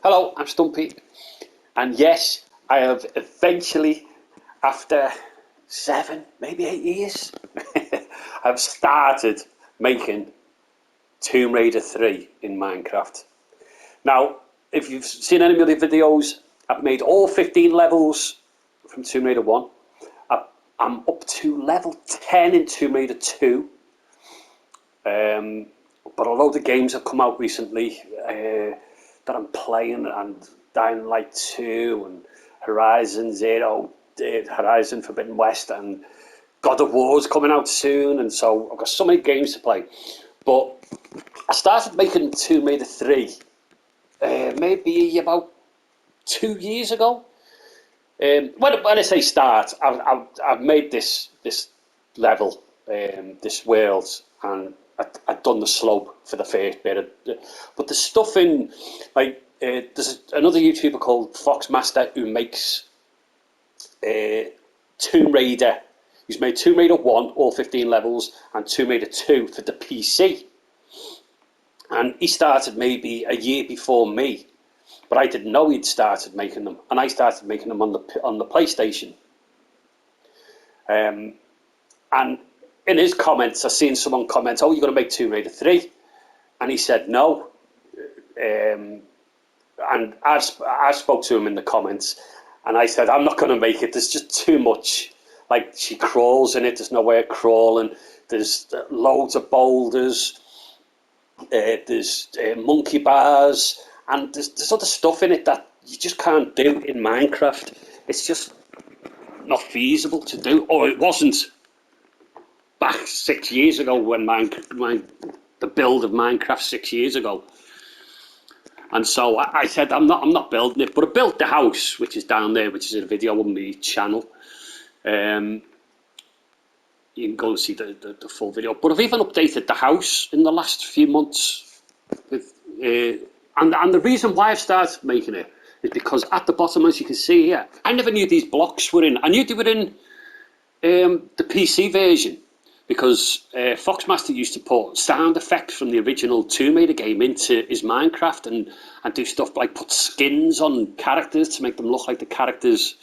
Hello, I'm Stumpy, and yes, I have eventually, after 7, maybe 8 years, I've started making Tomb Raider 3 in Minecraft. Now, if you've seen any of the videos, I've made all 15 levels from Tomb Raider 1. I'm up to level 10 in Tomb Raider 2. But a load of games have come out recently that I'm playing, and Dying Light 2 and Horizon Forbidden West, and God of War's coming out soon, and so I've got so many games to play. But I started making Tomb Raider 3 maybe about 2 years ago. When I say start, I've made this level, this world, and I'd done the slope for the first bit. But the stuff in, like, there's another YouTuber called Foxmaster who makes Tomb Raider. He's made Tomb Raider 1, all 15 levels, and Tomb Raider 2 for the PC. And he started maybe a year before me. But I didn't know he'd started making them, and I started making them on the PlayStation. And in his comments, I seen someone comment, "Oh, you're going to make Tomb Raider 3?" And he said no. And I spoke to him in the comments, and I said, "I'm not going to make it. There's just too much. Like, she crawls in it. There's no way of crawling. There's loads of boulders. There's monkey bars." And there's other stuff in it that you just can't do in Minecraft. It's just not feasible to do, or it wasn't back 6 years ago when the build of Minecraft 6 years ago. And so I said I'm not building it, but I built the house, which is down there, which is in a video on my channel. You can go and see the full video. But I've even updated the house in the last few months with. And the reason why I've started making it is because at the bottom, as you can see here, I never knew these blocks were in. I knew they were in the PC version, because Foxmaster used to put sound effects from the original Tomb Raider game into his Minecraft and do stuff like put skins on characters to make them look like the characters,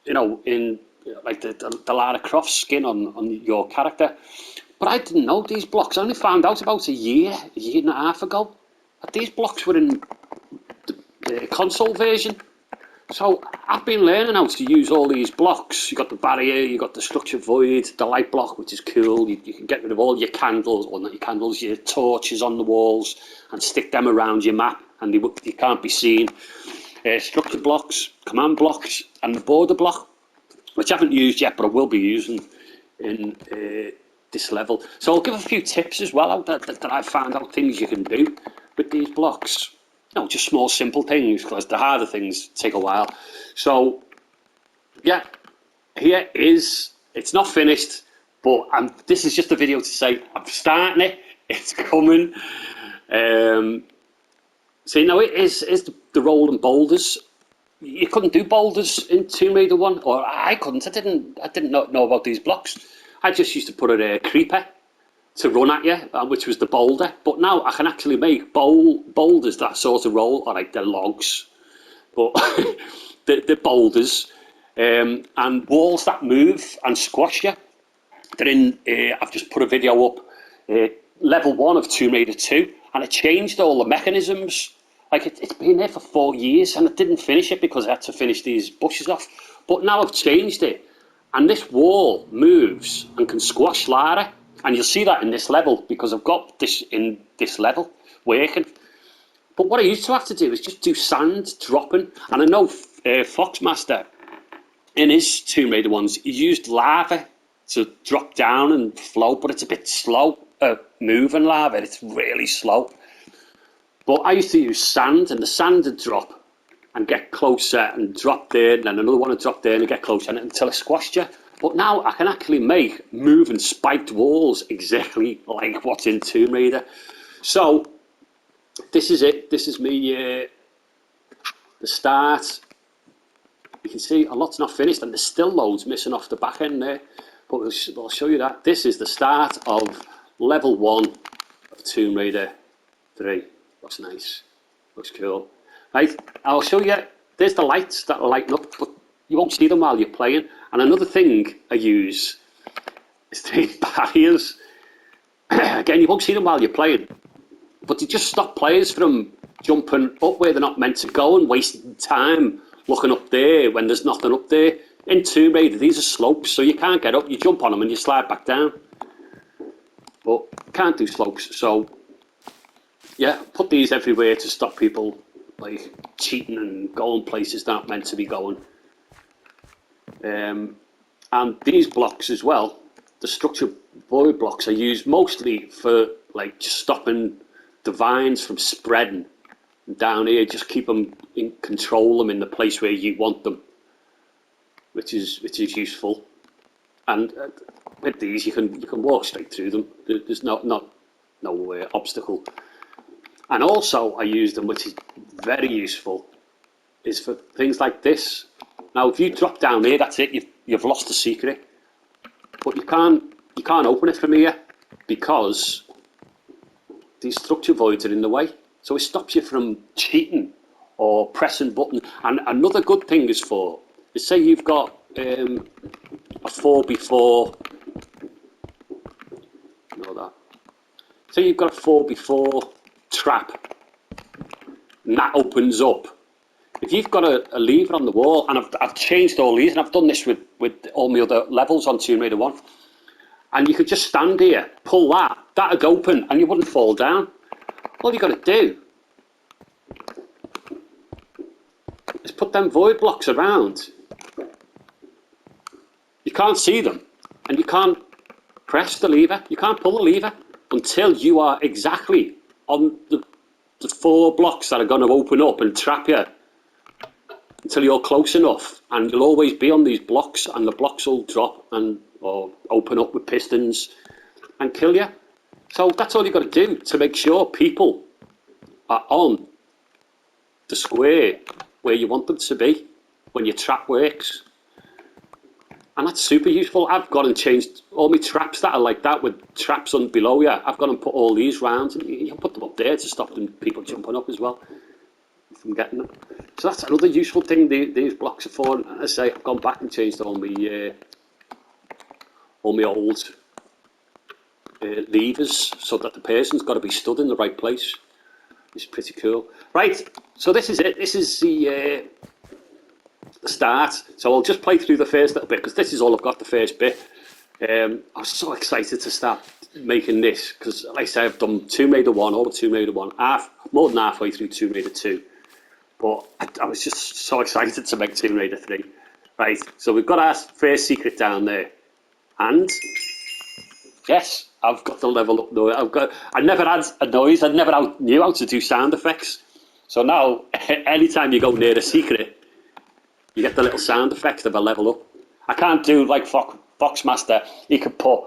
in like the Lara Croft skin on your character. But I didn't know these blocks. I only found out about a year and a half ago. These blocks were in the console version. So I've been learning how to use all these blocks. You've got the barrier, you've got the structure void, the light block, which is cool. You can get rid of all your candles, or not your candles, your torches on the walls, and stick them around your map, and you can't be seen. Structure blocks, command blocks, and the border block, which I haven't used yet, but I will be using in this level. So I'll give a few tips as well that I've found out, things you can do with these blocks. Just small, simple things, because the harder things take a while. So, yeah, here is, it's not finished, but this is just a video to say I'm starting it, it's coming. So, it is the rolling boulders. You couldn't do boulders in Tomb Raider 1, or I couldn't. I didn't know about these blocks. I just used to put a creeper to run at you, which was the boulder. But now I can actually make boulders that sort of roll, or like they're logs, but the boulders, and walls that move and squash you. They're in. I've just put a video up, level 1 of Tomb Raider 2, and it changed all the mechanisms. Like, it's been there for 4 years, and I didn't finish it because I had to finish these bushes off. But now I've changed it, and this wall moves and can squash Lara. And you'll see that in this level, because I've got this in this level working. But what I used to have to do is just do sand dropping. And I know Foxmaster, in his Tomb Raider ones, he used lava to drop down and float, but it's a bit slow moving lava. It's really slow. But I used to use sand, and the sand would drop and get closer and drop there, and then another one would drop there and get closer until it squashed you. But now I can actually make moving spiked walls exactly like what's in Tomb Raider. So this is it. This is me, the start. You can see a lot's not finished, and there's still loads missing off the back end there. But I'll show you that. This is the start of level 1 of Tomb Raider 3. Looks nice. Looks cool. Right, I'll show you. There's the lights that are lighting up, but you won't see them while you're playing. And another thing I use is these barriers. Again, you won't see them while you're playing, but they just stop players from jumping up where they're not meant to go and wasting time looking up there when there's nothing up there. In Tomb Raider, these are slopes, so you can't get up. You jump on them and you slide back down. But can't do slopes, so yeah, put these everywhere to stop people like cheating and going places they're not meant to be going. And these blocks as well, the structured void blocks, are used mostly for like just stopping the vines from spreading down here. Just keep them control them in the place where you want them, which is useful. And with these, you can walk straight through them. There's no obstacle. And also, I use them, which is very useful, is for things like this. Now, if you drop down here, that's it. You've lost the secret. But you can't open it from here because these structure voids are in the way. So it stops you from cheating or pressing buttons. And another good thing is say you've got a 4x4. Know that. Say you've got a 4x4 trap, and that opens up. If you've got a lever on the wall, and I've changed all these, and I've done this with all my other levels on Tomb Raider 1, and you could just stand here, pull that'd open, and you wouldn't fall down. All you got to do is put them void blocks around. You can't see them, and you can't press the lever, you can't pull the lever until you are exactly on the 4 blocks that are going to open up and trap you, until you're close enough, and you'll always be on these blocks, and the blocks will drop or open up with pistons and kill you. So that's all you've got to do to make sure people are on the square where you want them to be when your trap works. And that's super useful. I've gone and changed all my traps that are like that with traps on below you. I've gone and put all these round, and you can put them up there to stop them people jumping up as well from getting them. So that's another useful thing these blocks are for. And as I say, I've gone back and changed all my old levers so that the person's got to be stood in the right place. It's pretty cool. Right, so this is it. This is the start. So I'll just play through the first little bit because this is all I've got, the first bit. I was so excited to start making this because, like I say, I've done Tomb Raider 1, all of Tomb Raider 1, more than halfway through Tomb Raider 2. But I was just so excited to make Tomb Raider 3. Right, so we've got our first secret down there. And, yes, I've got the level up noise. I never had a noise. I never knew how to do sound effects. So now, anytime you go near a secret, you get the little sound effect of a level up. I can't do like Foxmaster. He could put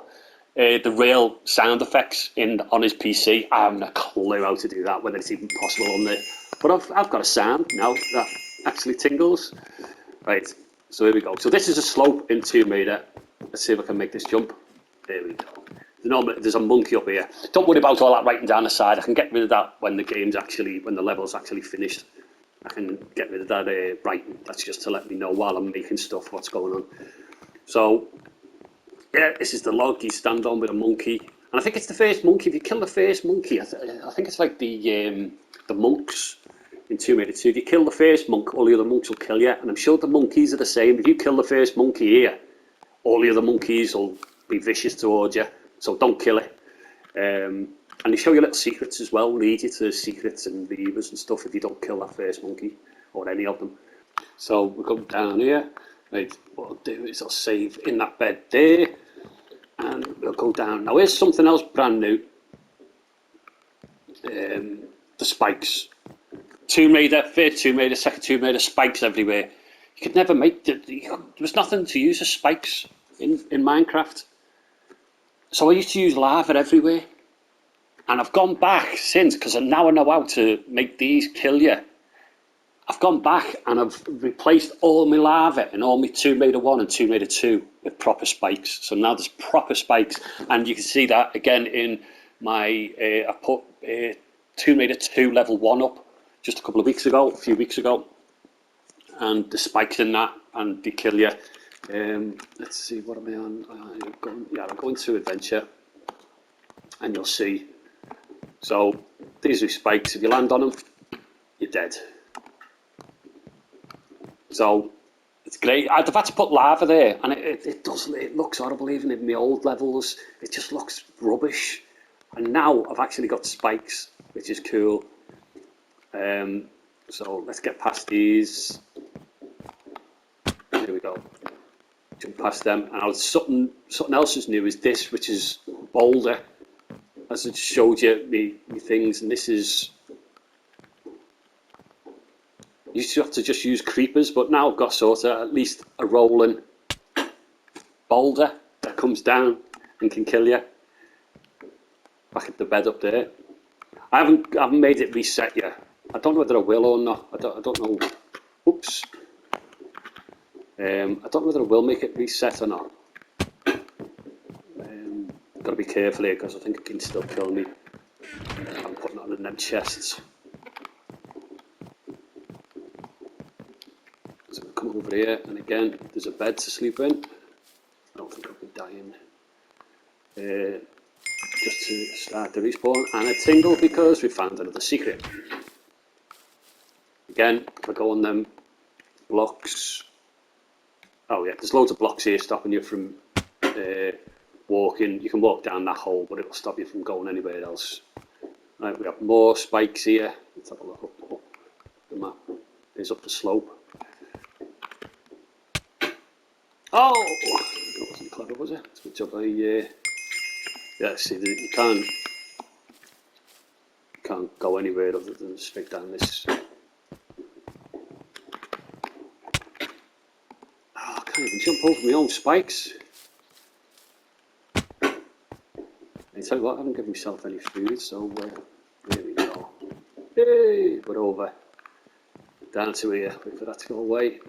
the real sound effects on his PC. I haven't a clue how to do that, whether it's even possible on there. But I've got a sound now that actually tingles. Right, so here we go. So this is a slope in Tomb Raider. Let's see if I can make this jump. There we go. There's a monkey up here. Don't worry about all that writing down the side. I can get rid of that when the level's actually finished. I can get rid of that writing. That's just to let me know while I'm making stuff what's going on. So, yeah, this is the log you stand on with a monkey. And I think it's the first monkey. If you kill the first monkey, I think it's like the monks in Tomb Raider 2. If you kill the first monk, all the other monks will kill you. And I'm sure the monkeys are the same. If you kill the first monkey here, all the other monkeys will be vicious towards you. So don't kill it. And they show you little secrets as well, lead you to secrets and levers and stuff if you don't kill that first monkey or any of them. So we'll go down here. Right, what I'll do is I'll save in that bed there, and we'll go down. Now here's something else brand new. The spikes. Tomb Raider, first Tomb Raider, second Tomb Raider, spikes everywhere. You could never make there was nothing to use as spikes in Minecraft. So I used to use lava everywhere. And I've gone back since, because now I know how to make these kill you. I've gone back and I've replaced all my lava in all my Tomb Raider 1 and Tomb Raider 2 with proper spikes. So now there's proper spikes. And you can see that again in my, I put Tomb Raider 2 level 1 up. just a couple of weeks ago, a few weeks ago, and the spikes in that, and they kill you. Let's see, what am I on? I'm going to adventure, and you'll see. So these are spikes. If you land on them, you're dead. So it's great. I've had to put lava there, and it looks horrible. Even in my old levels, it just looks rubbish. And now I've actually got spikes, which is cool. So let's get past these. Here we go. Jump past them. And something else is new is this, which is boulder. As it showed you me things, and this is. You used to have to just use creepers, but now I've got sort of at least a rolling boulder that comes down and can kill you. Back at the bed up there. I haven't made it reset yet. I don't know whether I will or not. I don't know. Oops. I don't know whether I will make it reset or not. Got to be careful here because I think it can still kill me. I'm putting it on in them chests. So we'll come over here, and again, there's a bed to sleep in. I don't think I'll be dying. Just to start the respawn, and a tingle because we found another secret. Again, if I go on them blocks. Oh yeah, there's loads of blocks here stopping you from walking. You can walk down that hole, but it'll stop you from going anywhere else. Right, we have more spikes here. Let's have a look up the map. There's up the slope. Oh! That wasn't clever, was it? It's a good job yeah, see, you can't go anywhere other than straight down this. Oh, I can't even jump over my own spikes. I tell you what, I haven't given myself any food, so there we go. Hey, we're over. Down to here, wait for that to go away.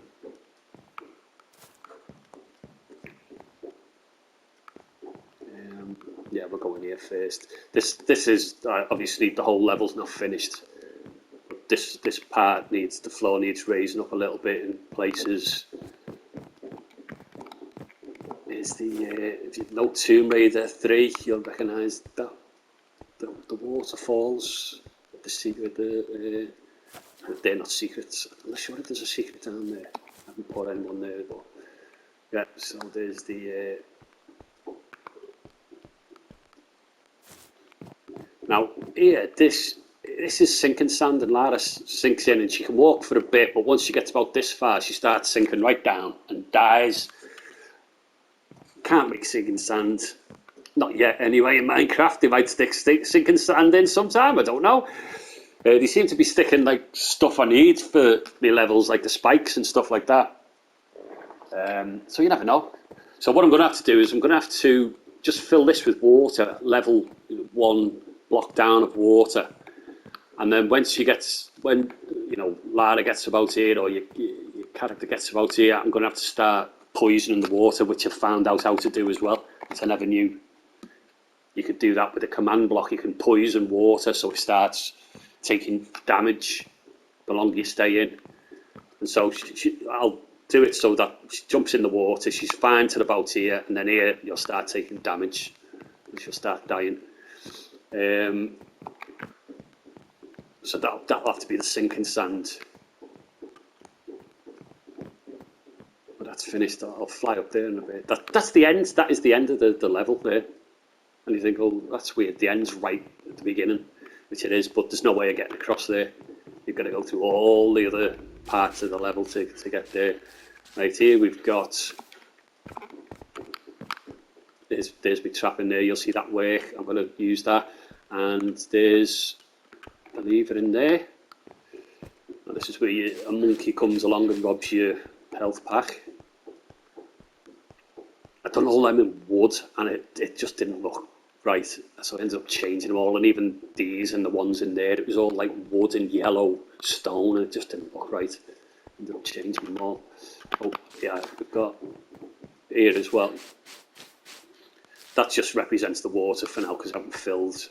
Yeah, we're going here first. This is obviously the whole level's not finished. But this part the floor needs raising up a little bit in places. Is if you know Tomb Raider 3, you'll recognise that the waterfalls, the secret. They're not secrets. I'm not sure if there's a secret down there. I haven't put anyone there, but yeah. So there's the. Now here, this is sinking sand, and Lara sinks in, and she can walk for a bit, but once she gets about this far, she starts sinking right down and dies. Can't make sinking sand, not yet anyway. In Minecraft, they might stick sinking sand in sometime. I don't know. They seem to be sticking like stuff I need for the levels, like the spikes and stuff like that. So you never know. So what I'm going to have to do is I'm going to have to just fill this with water, level 1 block down of water, and then when Lara gets about here, or your character gets about here, I'm going to have to start poisoning the water, which I've found out how to do as well, because I never knew you could do that with a command block. You can poison water so it starts taking damage the longer you stay in. And so I'll do it so that she jumps in the water, she's fine till about here, and then here you'll start taking damage and she'll start dying. So that'll have to be the sinking sand. But that's finished. I'll fly up there in a bit. That's the end. That is the end of the level there. And you think, oh, that's weird. The end's right at the beginning, which it is, but there's no way of getting across there. You've got to go through all the other parts of the level to get there. Right here we've got. There's my trap in there. You'll see that work. I'm going to use that. And there's a lever in there. And this is where a monkey comes along and robs your health pack. I done all them in wood, and it just didn't look right. So I ended up changing them all, and even these and the ones in there, it was all like wood and yellow stone, and it just didn't look right. I ended up changing them all. Oh yeah, we've got here as well. That just represents the water for now, because I haven't filled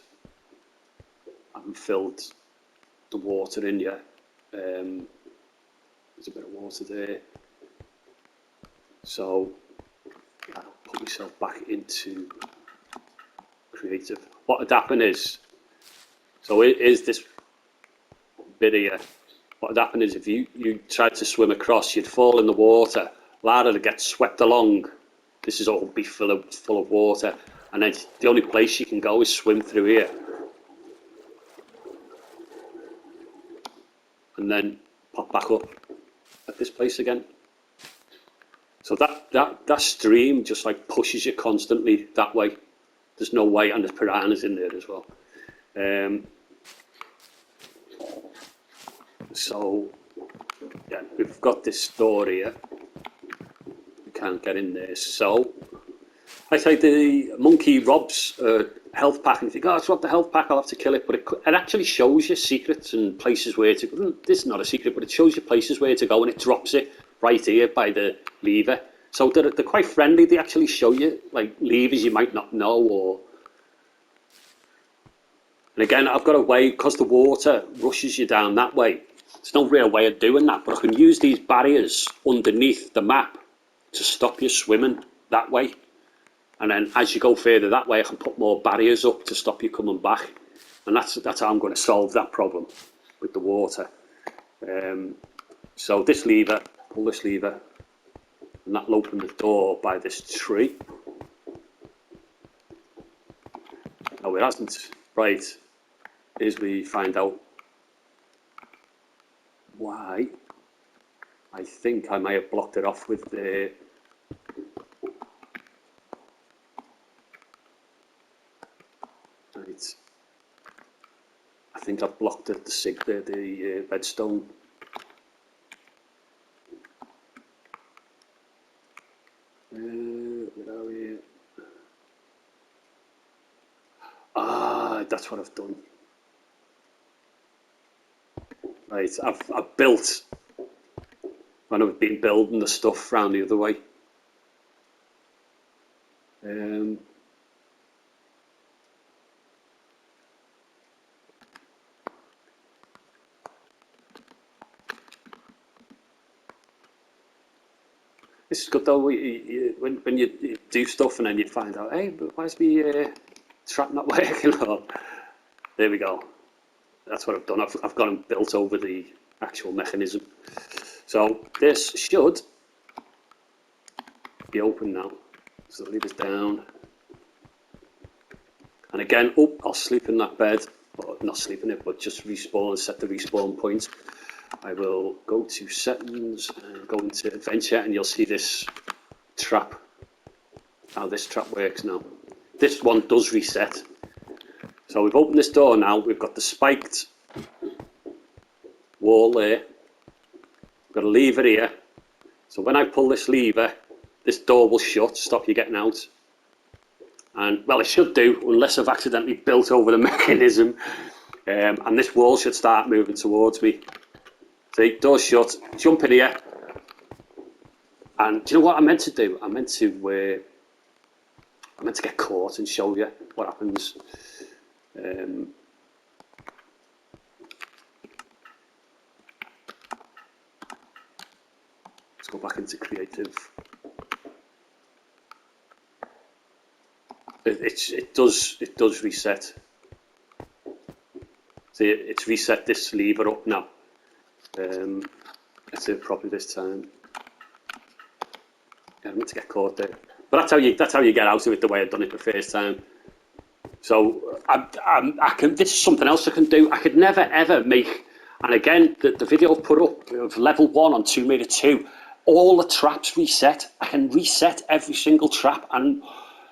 the water in yet. There's a bit of water there. So I'll put myself back into creative. What would happen is, so it is this bit here. What would happen is if you tried to swim across, you'd fall in the water. Lara would get swept along. This is all be full of water. And then the only place you can go is swim through here. And then pop back up at this place again. So that stream just like pushes you constantly that way. There's no way, and there's piranhas in there as well. So yeah, we've got this door here. We can't get in there. So I say the monkey robs health pack, and you think, oh, it's robbed the health pack, I'll have to kill it. But it actually shows you secrets and places where to go. This is not a secret, but it shows you places where to go, and it drops it right here by the lever. So they're quite friendly. They actually show you like levers you might not know. And again, I've got a way, because the water rushes you down that way. There's no real way of doing that, but I can use these barriers underneath the map to stop you swimming that way. And then as you go further that way, I can put more barriers up to stop you coming back. And that's how I'm going to solve that problem with the water. So this lever, pull this lever, and that'll open the door by this tree. No, it hasn't. Right, here's we find out why. I think I may have blocked it off with the... Right. I think I've blocked it, the redstone. Where are we? Ah, that's what I've done. Right, I've built, when I've been building the stuff round the other way. This is good though, when you do stuff and then you find out, hey, but why is my trap not working? There we go. That's what I've done. I've got them built over the actual mechanism. So this should be open now. So leave this down. And again, I'll sleep in that bed. Well, not sleep in it, but just respawn and set the respawn point. I will go to settings and go into adventure, and you'll see this trap, how this trap works now. This one does reset. So we've opened this door now, we've got the spiked wall there, we've got a lever here. So when I pull this lever, this door will shut, stop you getting out. And well, it should do, unless I've accidentally built over the mechanism. And this wall should start moving towards me. See, door's shut, jump in here. And do you know what I meant to do? I meant to get caught and show you what happens. Let's go back into creative. It does reset. See, it's reset this lever up now. Let's do it properly this time. Yeah, I meant to get caught there, but that's how you get out of it the way I've done it the first time. So I can. This is something else I can do. I could never ever make. And again, the video I've put up of level 1 on 2 meter 2, all the traps reset. I can reset every single trap, and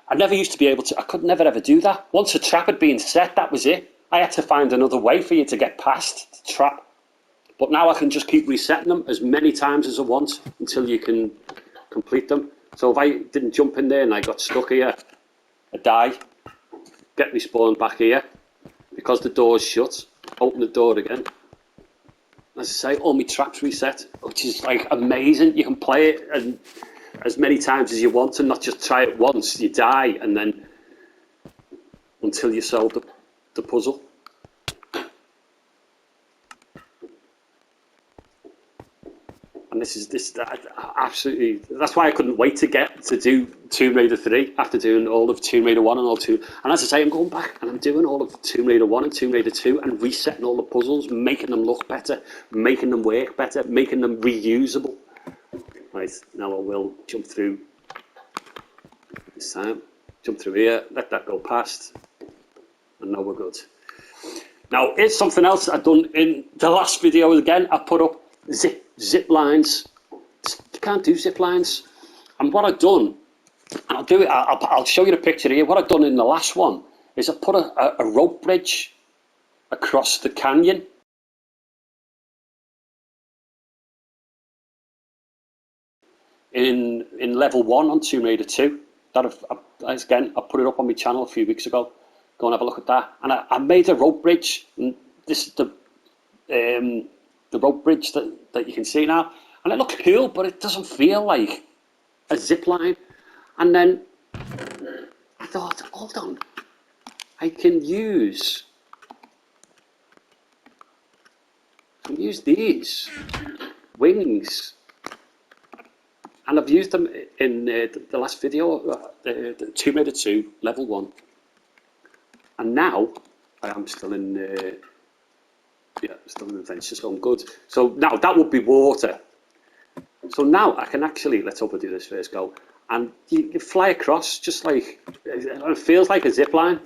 I never used to be able to. I could never ever do that. Once a trap had been set, that was it. I had to find another way for you to get past the trap. But now I can just keep resetting them as many times as I want until you can complete them. So if I didn't jump in there and I got stuck here, I die, get respawned back here. Because the door's shut, open the door again. As I say, all my traps reset, which is like amazing. You can play it and as many times as you want and not just try it once. You die and then until you solve the puzzle. And this absolutely. That's why I couldn't wait to get to do Tomb Raider 3 after doing all of Tomb Raider 1 and all 2. And as I say, I'm going back and I'm doing all of Tomb Raider 1 and Tomb Raider 2 and resetting all the puzzles, making them look better, making them work better, making them reusable. Right, now I will jump through this time. Jump through here, let that go past, and now we're good. Now, here's something else I've done in the last video. Again, I put up zip lines. You can't do zip lines. And what I've done, and I'll do it, I'll show you the picture here. What I've done in the last one is I put a rope bridge across the canyon. In level 1 on Tomb Raider 2. Again, I put it up on my channel a few weeks ago. Go and have a look at that. And I made a rope bridge. And this is the rope bridge that you can see now. And it looks cool, but it doesn't feel like a zip line. And then I thought, hold on. I can use these wings. And I've used them in the last video, the Tomb Raider 2, level 1. And now, I am still in, still in adventure, so I'm good. So now, that would be water. So now, I can actually, let's hope I do this first go, and you fly across, just like, it feels like a zip line.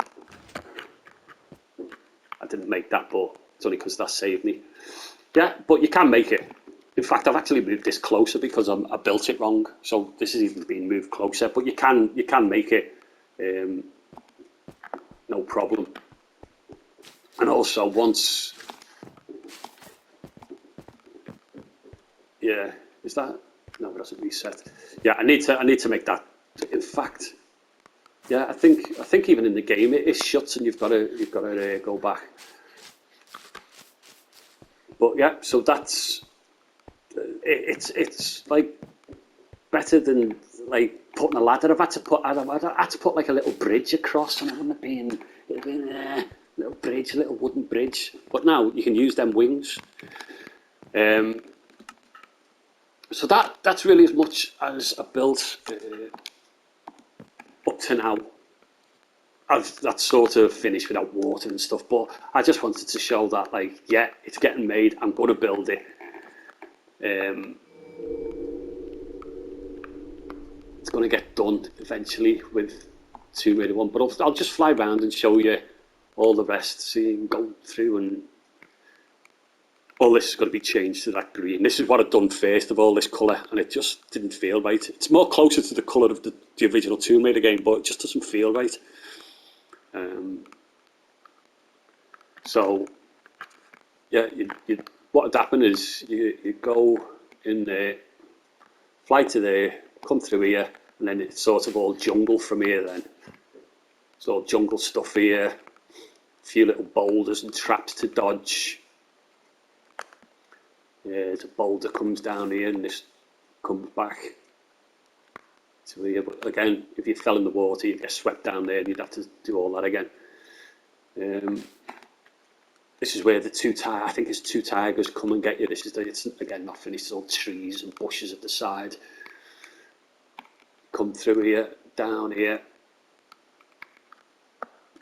I didn't make that, but it's only because that saved me. Yeah, but you can make it. In fact, I've actually moved this closer because I built it wrong. So this is even being moved closer, but you can make it no problem. And also once, yeah, is that no? It doesn't reset. Yeah, I need to make that. In fact, yeah, I think even in the game it shuts and you've got to go back. But yeah, so that's. It's like better than like putting a ladder. I've had to put like a little bridge across, and it wouldn't have been a little bridge, a little wooden bridge. But now you can use them wings. So that's really as much as I built up to now. That's sort of finished without water and stuff. But I just wanted to show that, like, yeah, it's getting made. I'm going to build it. It's going to get done eventually with Tomb Raider 1, but I'll just fly around and show you all the rest so you can go through, and all this is going to be changed to that green. This is what I've done first of all, this colour, and it just didn't feel right. It's more closer to the colour of the original Tomb Raider game, but it just doesn't feel right. So yeah, what would happen is you go in there, fly to there, come through here, and then it's sort of all jungle from here then. It's all jungle stuff here, a few little boulders and traps to dodge. Yeah, the boulder comes down here and this comes back to here. But again, if you fell in the water, you'd get swept down there and you'd have to do all that again. This is where the two tigers come and get you. It's again not finished. It's all trees and bushes at the side. Come through here, down here,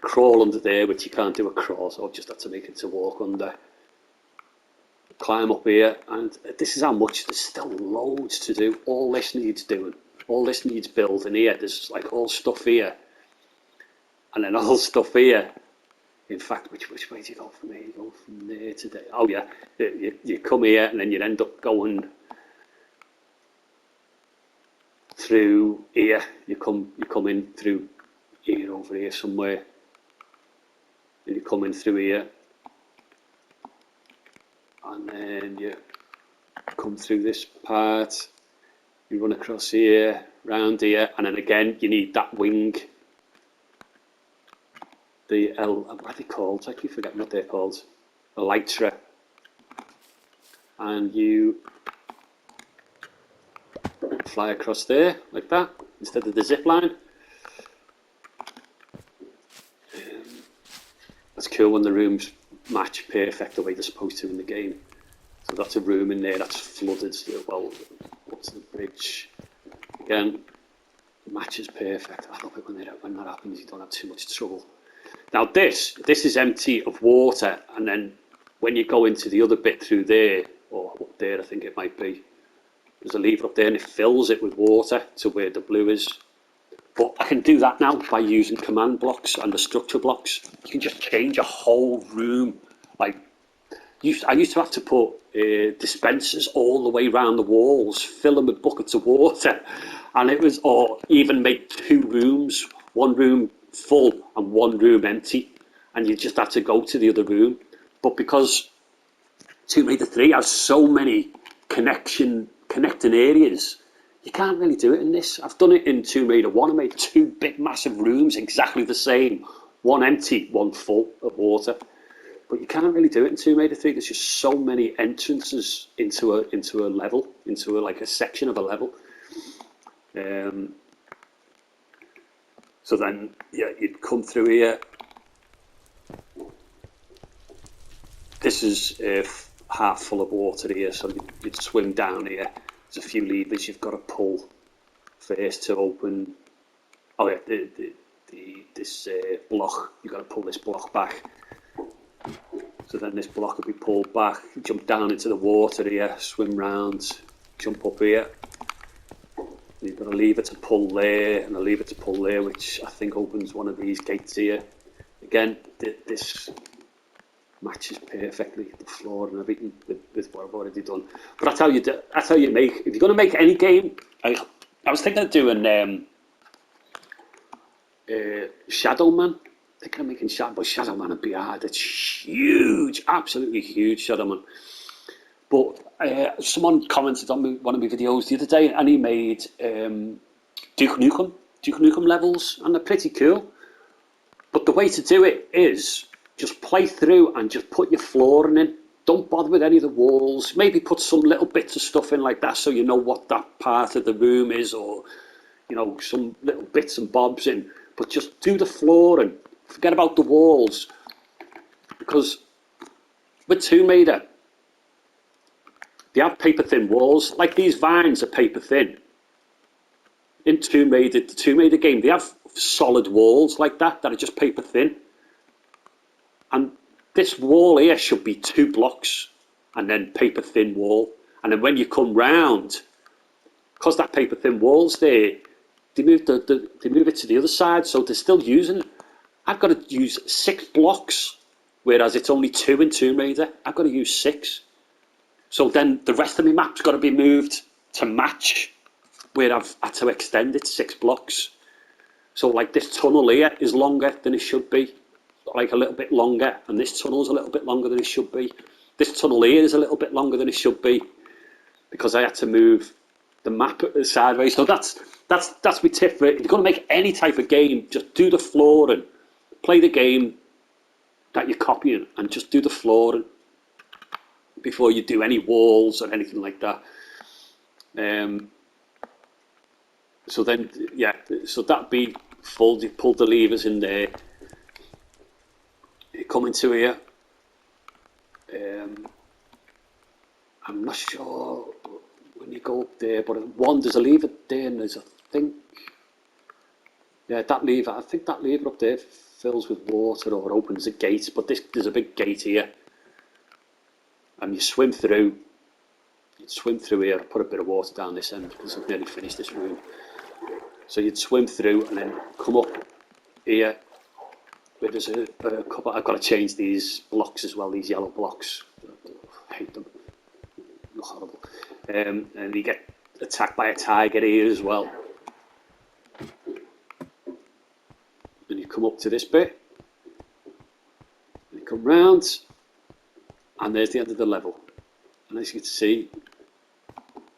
crawl under there, which you can't do a crawl, so I've just had to make it to walk under. Climb up here, and this is how much. There's still loads to do. All this needs doing. All this needs building here. There's like all stuff here, and then all stuff here. In fact, which way do you go from here? You go from there to there. Oh yeah, you come here and then you end up going through here. You come in through here, over here somewhere, and you come in through here, and then you come through this part. You run across here, round here, and then again you need that wing. What are they called? I keep forgetting what they're called. Elytra. And you fly across there like that instead of the zip line. That's cool when the rooms match perfect the way they're supposed to in the game. So that's a room in there that's flooded. Well, up to the bridge. Again, matches perfect. I love it when that happens. You don't have too much trouble. Now this is empty of water, and then when you go into the other bit through there, or up there, I think it might be, there's a lever up there, and it fills it with water to where the blue is. But I can do that now by using command blocks and the structure blocks. You can just change a whole room. Like, I used to have to put dispensers all the way around the walls, fill them with buckets of water, and it was, or even make 2 rooms, one room full and one room empty, and you just had to go to the other room. But because Tomb Raider 3 has so many connecting areas, you can't really do it in this. I've done it in Tomb Raider 1. I made 2 big massive rooms exactly the same, one empty, one full of water. But you can't really do it in Tomb Raider 3. There's just so many entrances into a level, like a section of a level. So then, yeah, you'd come through here. This is half full of water here, so you'd swim down here. There's a few levers you've got to pull first to open. Oh yeah, this block. You've got to pull this block back. So then this block will be pulled back. You jump down into the water here, swim round, jump up here. You've got a lever to pull there and a lever to pull there, which I think opens one of these gates here. Again, this matches perfectly the floor and everything with what I've already done. But that's how you make. If you're going to make any game, I was thinking of doing Shadow Man. Thinking of making Shadow Man would be hard. It's huge, absolutely huge, Shadow Man. But someone commented on one of my videos the other day, and he made Duke Nukem levels, and they're pretty cool. But the way to do it is just play through and just put your flooring in. Don't bother with any of the walls. Maybe put some little bits of stuff in like that, so you know what that part of the room is, or some little bits and bobs in. But just do the flooring. Forget about the walls, because with Tomb Raider, they have paper thin walls. Like these vines are paper thin. In the Tomb Raider game, they have solid walls like that are just paper thin. And this wall here should be 2 blocks and then paper thin wall. And then when you come round, because that paper thin wall's there, they move it to the other side, so they're still using it. I've got to use 6 blocks, whereas it's only 2 in Tomb Raider. I've got to use 6. So then the rest of my map's got to be moved to match where I've had to extend it 6 blocks. So like this tunnel here is longer than it should be, like a little bit longer, and this tunnel's a little bit longer than it should be. This tunnel here is a little bit longer than it should be, because I had to move the map sideways. So that's my tip for it. If you're going to make any type of game, just do the flooring. Play the game that you're copying, and just do the flooring before you do any walls or anything like that. So then, yeah, so that'd be full. You pull the levers in there. You come into here. I'm not sure when you go up there, but there's a lever there, and there's that lever. I think that lever up there fills with water or opens a gate, but there's a big gate here. And you swim through. You'd swim through here. I put a bit of water down this end because I've nearly finished this room. So you'd swim through and then come up here. Where there's a couple. I've got to change these blocks as well. These yellow blocks. I hate them. Look horrible. And you get attacked by a tiger here as well. And you come up to this bit. And you come round. And there's the end of the level. And as you can see,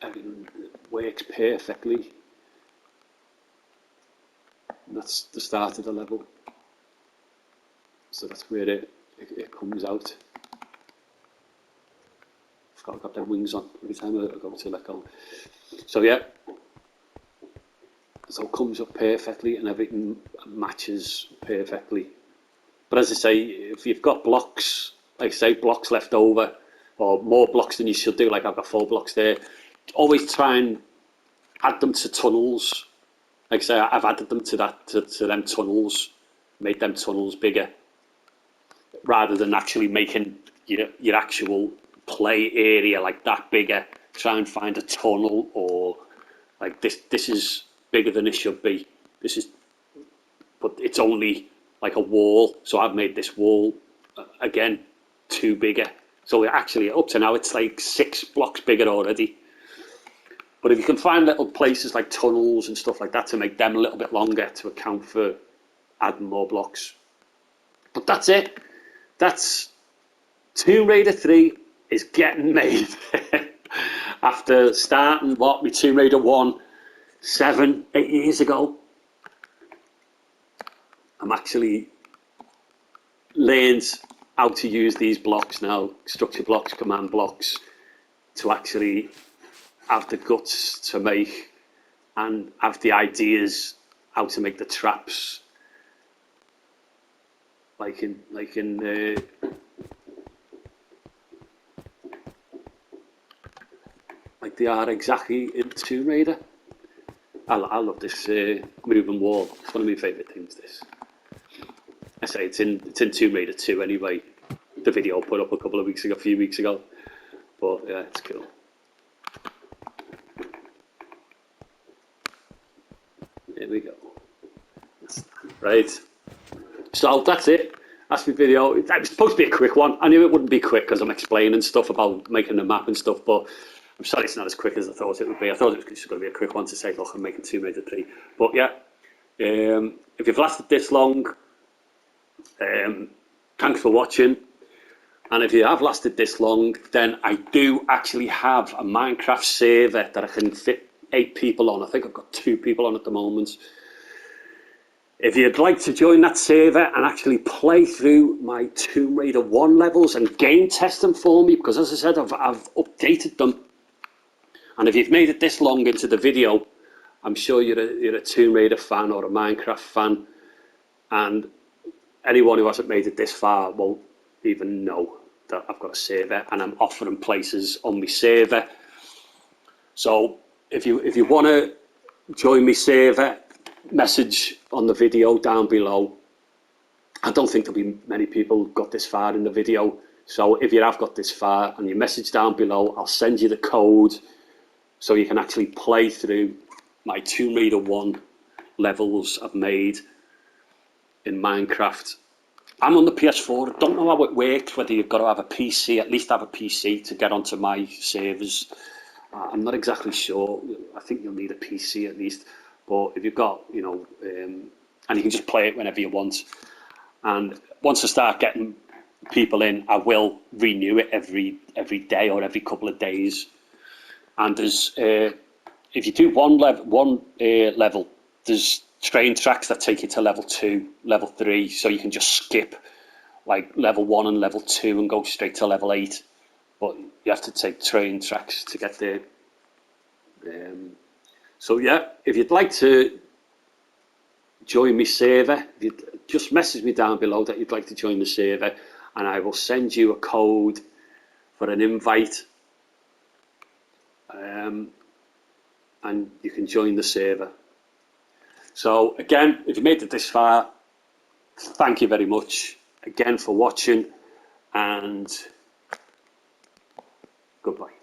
everything works perfectly. And that's the start of the level. So that's where it comes out. I've got their wings on every time I go to let go. So yeah, so it comes up perfectly and everything matches perfectly. But as I say, if you've got blocks, like I say, blocks left over, or more blocks than you should do, like I've got 4 blocks there, always try and add them to tunnels. Like I say, I've added them to them tunnels, made them tunnels bigger, rather than actually making your actual play area like that bigger. Try and find a tunnel, or like this is bigger than it should be. But it's only like a wall, so I've made this wall again too bigger. So actually, up to now, it's like 6 blocks bigger already. But if you can find little places like tunnels and stuff like that to make them a little bit longer to account for adding more blocks. But that's it. That's Tomb Raider 3 is getting made. After starting with Tomb Raider 1 7, 8 years ago, I'm actually learned how to use these blocks now, structure blocks, command blocks, to actually have the guts to make and have the ideas how to make the traps like they are exactly in Tomb Raider. I love this moving wall. It's one of my favourite things. This, I say, it's in Tomb Raider 2 anyway. The video I put up a few weeks ago. But yeah, it's cool. There we go. Right. So that's it. That's my video. It was supposed to be a quick one. I knew it wouldn't be quick because I'm explaining stuff about making the map and stuff, but I'm sorry it's not as quick as I thought it would be. I thought it was just going to be a quick one to say, look, I'm making Tomb Raider 3. But yeah, if you've lasted this long, thanks for watching. And if you have lasted this long, then I do actually have a Minecraft server that I can fit 8 people on. I think I've got 2 people on at the moment. If you'd like to join that server and actually play through my Tomb Raider 1 levels and game test them for me, because as I said, I've updated them. And if you've made it this long into the video, I'm sure you're a Tomb Raider fan or a Minecraft fan. And anyone who hasn't made it this far won't even know that I've got a server, and I'm offering places on my server. So if you want to join my server, message on the video down below. I don't think there'll be many people got this far in the video, so if you have got this far and you message down below, I'll send you the code so you can actually play through my Tomb Raider 1 levels I've made in Minecraft. I'm on the PS4. I don't know how it works, whether you've got to have a PC, at least have a PC to get onto my servers. I'm not exactly sure. I think you'll need a PC at least. But if you've got, and you can just play it whenever you want. And once I start getting people in, I will renew it every day or every couple of days. And there's, if you do one level, there's train tracks that take you to level 2, level 3, so you can just skip like level 1 and level 2 and go straight to level 8. But you have to take train tracks to get there. So yeah, if you'd like to join my server, just message me down below that you'd like to join the server, and I will send you a code for an invite, and you can join the server. So again, if you made it this far, thank you very much again for watching, and goodbye.